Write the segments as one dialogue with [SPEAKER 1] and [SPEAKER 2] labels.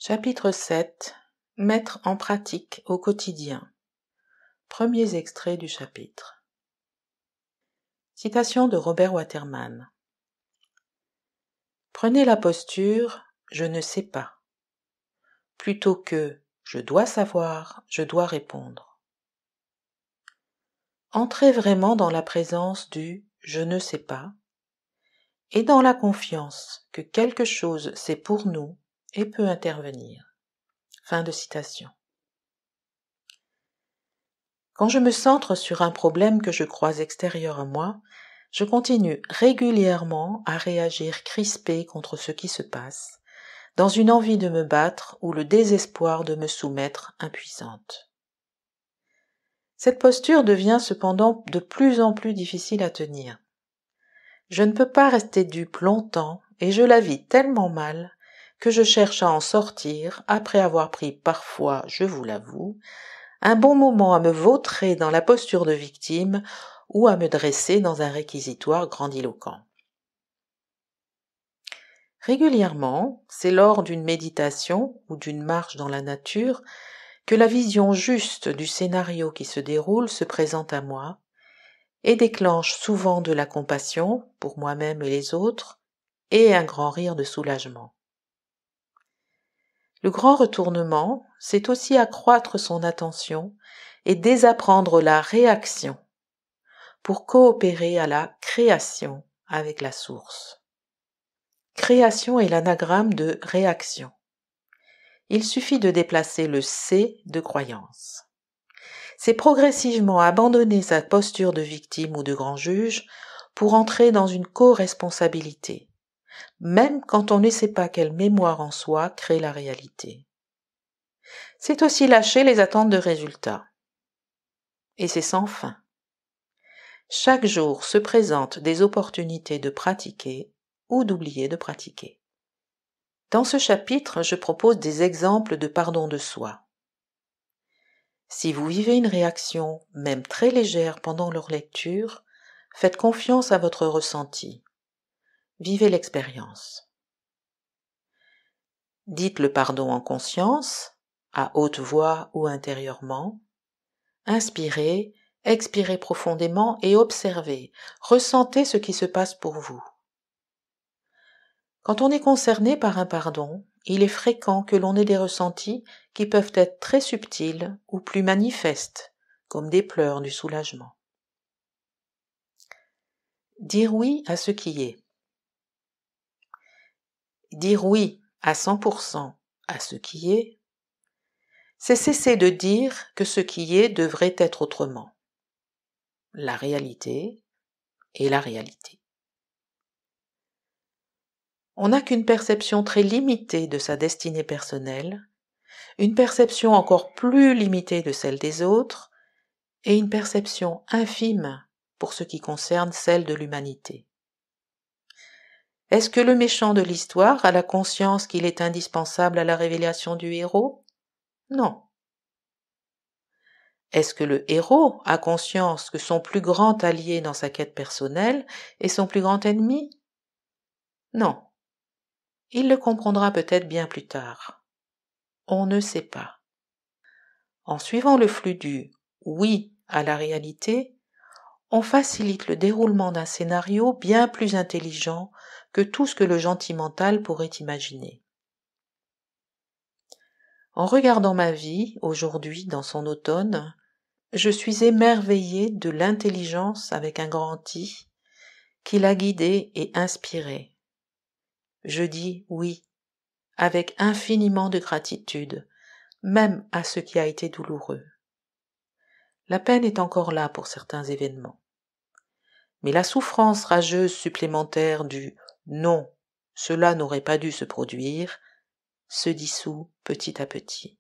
[SPEAKER 1] Chapitre 7. Mettre en pratique au quotidien. Premiers extraits du chapitre. Citation de Robert Waterman. Prenez la posture « je ne sais pas » plutôt que « je dois savoir, je dois répondre ». Entrez vraiment dans la présence du « je ne sais pas » et dans la confiance que quelque chose c'est pour nous et peut intervenir. Fin de citation. Quand je me centre sur un problème que je crois extérieur à moi, je continue régulièrement à réagir crispé contre ce qui se passe, dans une envie de me battre ou le désespoir de me soumettre impuissante. Cette posture devient cependant de plus en plus difficile à tenir. Je ne peux pas rester dupe longtemps et je la vis tellement mal que je cherche à en sortir après avoir pris parfois, je vous l'avoue, un bon moment à me vautrer dans la posture de victime ou à me dresser dans un réquisitoire grandiloquent. Régulièrement, c'est lors d'une méditation ou d'une marche dans la nature que la vision juste du scénario qui se déroule se présente à moi et déclenche souvent de la compassion pour moi-même et les autres et un grand rire de soulagement. Le grand retournement, c'est aussi accroître son attention et désapprendre la réaction pour coopérer à la création avec la source. Création est l'anagramme de réaction. Il suffit de déplacer le C de croyance. C'est progressivement abandonner sa posture de victime ou de grand juge pour entrer dans une co-responsabilité, même quand on ne sait pas quelle mémoire en soi crée la réalité. C'est aussi lâcher les attentes de résultats. Et c'est sans fin. Chaque jour se présentent des opportunités de pratiquer ou d'oublier de pratiquer. Dans ce chapitre, je propose des exemples de pardon de soi. Si vous vivez une réaction, même très légère pendant leur lecture, faites confiance à votre ressenti. Vivez l'expérience. Dites le pardon en conscience, à haute voix ou intérieurement. Inspirez, expirez profondément et observez, ressentez ce qui se passe pour vous. Quand on est concerné par un pardon, il est fréquent que l'on ait des ressentis qui peuvent être très subtils ou plus manifestes, comme des pleurs du soulagement. Dire oui à ce qui est. Dire oui à 100% à ce qui est, c'est cesser de dire que ce qui est devrait être autrement. La réalité est la réalité. On n'a qu'une perception très limitée de sa destinée personnelle, une perception encore plus limitée de celle des autres, et une perception infime pour ce qui concerne celle de l'humanité. Est-ce que le méchant de l'histoire a la conscience qu'il est indispensable à la révélation du héros ? Non. Est-ce que le héros a conscience que son plus grand allié dans sa quête personnelle est son plus grand ennemi ? Non. Il le comprendra peut-être bien plus tard. On ne sait pas. En suivant le flux du « oui » à la réalité, on facilite le déroulement d'un scénario bien plus intelligent que tout ce que le gentil mental pourrait imaginer. En regardant ma vie, aujourd'hui, dans son automne, je suis émerveillée de l'intelligence avec un grand I qui l'a guidée et inspirée. Je dis oui, avec infiniment de gratitude, même à ce qui a été douloureux. La peine est encore là pour certains événements. Mais la souffrance rageuse supplémentaire du « non, cela n'aurait pas dû se produire » se dissout petit à petit.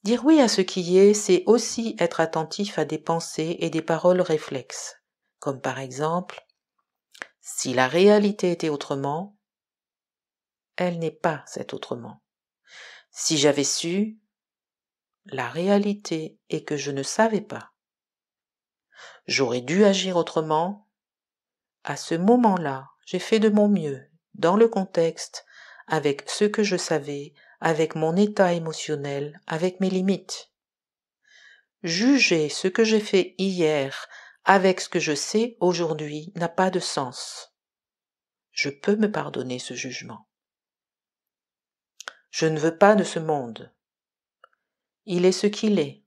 [SPEAKER 1] Dire oui à ce qui est, c'est aussi être attentif à des pensées et des paroles réflexes, comme par exemple « si la réalité était autrement », elle n'est pas cet autrement. Si j'avais su, la réalité est que je ne savais pas. J'aurais dû agir autrement. À ce moment-là, j'ai fait de mon mieux, dans le contexte, avec ce que je savais, avec mon état émotionnel, avec mes limites. Juger ce que j'ai fait hier avec ce que je sais aujourd'hui n'a pas de sens. Je peux me pardonner ce jugement. Je ne veux pas de ce monde. Il est ce qu'il est.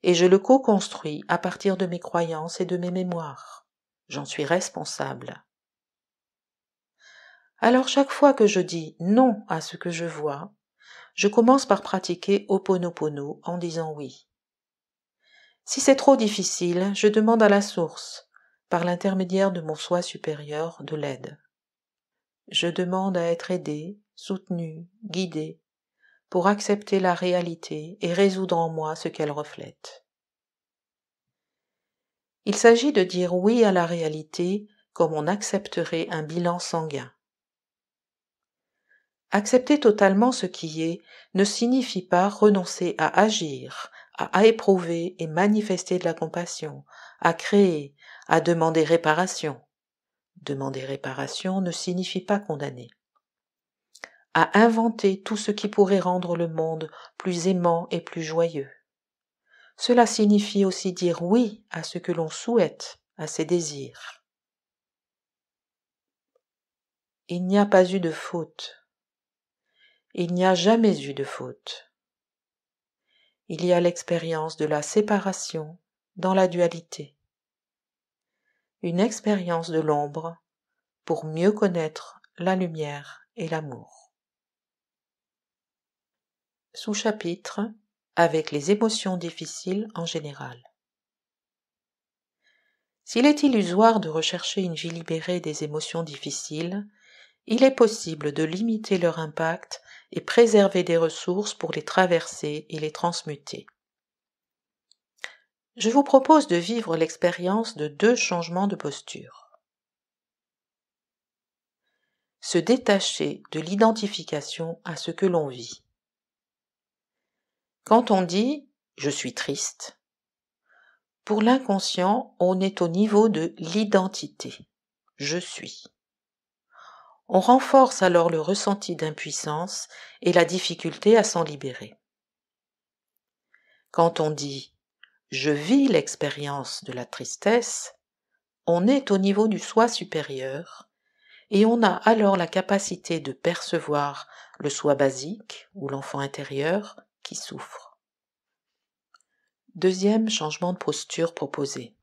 [SPEAKER 1] Et je le co-construis à partir de mes croyances et de mes mémoires. J'en suis responsable. Alors chaque fois que je dis non à ce que je vois, je commence par pratiquer Ho'oponopono en disant oui. Si c'est trop difficile, je demande à la source, par l'intermédiaire de mon soi supérieur, de l'aide. Je demande à être aidé, soutenu, guidé, pour accepter la réalité et résoudre en moi ce qu'elle reflète. Il s'agit de dire oui à la réalité comme on accepterait un bilan sanguin. Accepter totalement ce qui est ne signifie pas renoncer à agir, à éprouver et manifester de la compassion, à créer, à demander réparation. Demander réparation ne signifie pas condamner. À inventer tout ce qui pourrait rendre le monde plus aimant et plus joyeux. Cela signifie aussi dire oui à ce que l'on souhaite, à ses désirs. Il n'y a pas eu de faute. Il n'y a jamais eu de faute. Il y a l'expérience de la séparation dans la dualité. Une expérience de l'ombre pour mieux connaître la lumière et l'amour. Sous-chapitre avec les émotions difficiles en général. S'il est illusoire de rechercher une vie libérée des émotions difficiles, il est possible de limiter leur impact et préserver des ressources pour les traverser et les transmuter. Je vous propose de vivre l'expérience de 2 changements de posture. Se détacher de l'identification à ce que l'on vit. Quand on dit « je suis triste », pour l'inconscient, on est au niveau de l'identité « je suis ». On renforce alors le ressenti d'impuissance et la difficulté à s'en libérer. Quand on dit « je vis l'expérience de la tristesse », on est au niveau du soi supérieur et on a alors la capacité de percevoir le soi basique ou l'enfant intérieur qui souffre. Deuxième changement de posture proposé.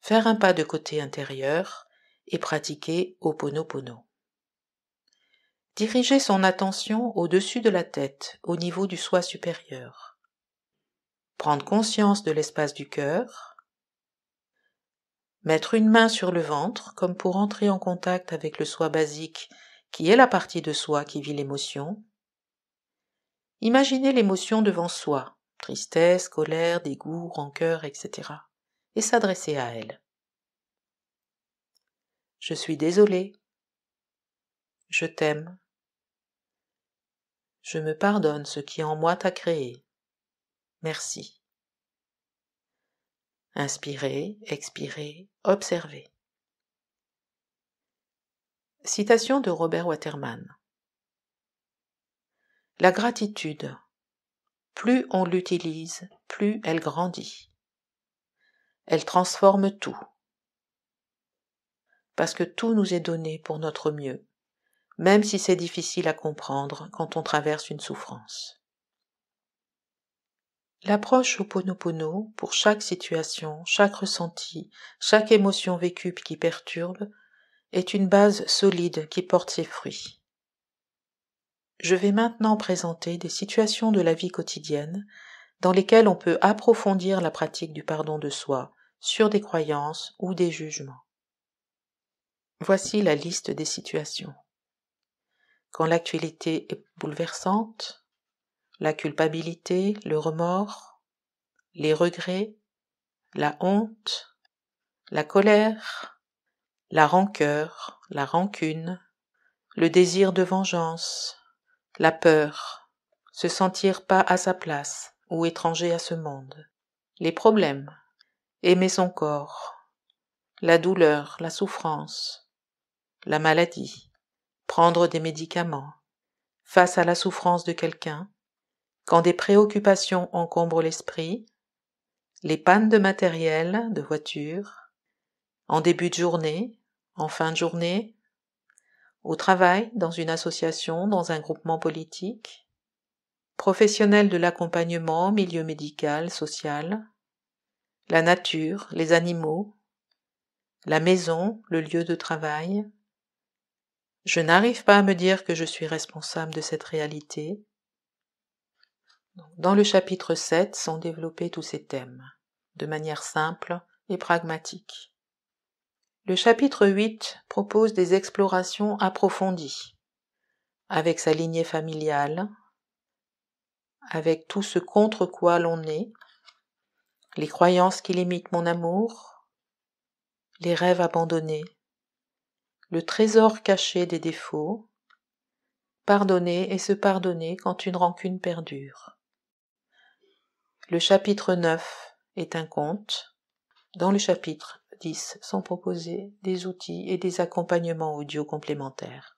[SPEAKER 1] Faire un pas de côté intérieur et pratiquer Ho'oponopono. Diriger son attention au-dessus de la tête, au niveau du soi supérieur. Prendre conscience de l'espace du cœur. Mettre une main sur le ventre, comme pour entrer en contact avec le soi basique, qui est la partie de soi qui vit l'émotion. Imaginez l'émotion devant soi, tristesse, colère, dégoût, rancœur, etc. et s'adresser à elle. Je suis désolé. Je t'aime. Je me pardonne ce qui en moi t'a créé. Merci. Inspirez, expirez, observez. Citation de Robert Waterman. La gratitude, plus on l'utilise, plus elle grandit. Elle transforme tout. Parce que tout nous est donné pour notre mieux, même si c'est difficile à comprendre quand on traverse une souffrance. L'approche Ho'oponopono pour chaque situation, chaque ressenti, chaque émotion vécue qui perturbe, est une base solide qui porte ses fruits. Je vais maintenant présenter des situations de la vie quotidienne dans lesquelles on peut approfondir la pratique du pardon de soi sur des croyances ou des jugements. Voici la liste des situations. Quand l'actualité est bouleversante, la culpabilité, le remords, les regrets, la honte, la colère, la rancœur, la rancune, le désir de vengeance, la peur, se sentir pas à sa place ou étranger à ce monde, les problèmes, aimer son corps, la douleur, la souffrance, la maladie, prendre des médicaments, face à la souffrance de quelqu'un, quand des préoccupations encombrent l'esprit, les pannes de matériel, de voiture, en début de journée, en fin de journée, au travail, dans une association, dans un groupement politique, professionnel de l'accompagnement, milieu médical, social, la nature, les animaux, la maison, le lieu de travail. Je n'arrive pas à me dire que je suis responsable de cette réalité. Dans le chapitre 7 sont développés tous ces thèmes, de manière simple et pragmatique. Le chapitre 8 propose des explorations approfondies, avec sa lignée familiale, avec tout ce contre quoi l'on est, les croyances qui limitent mon amour, les rêves abandonnés, le trésor caché des défauts, pardonner et se pardonner quand une rancune perdure. Le chapitre 9 est un conte. Dans le chapitre 10 sont proposés des outils et des accompagnements audio complémentaires.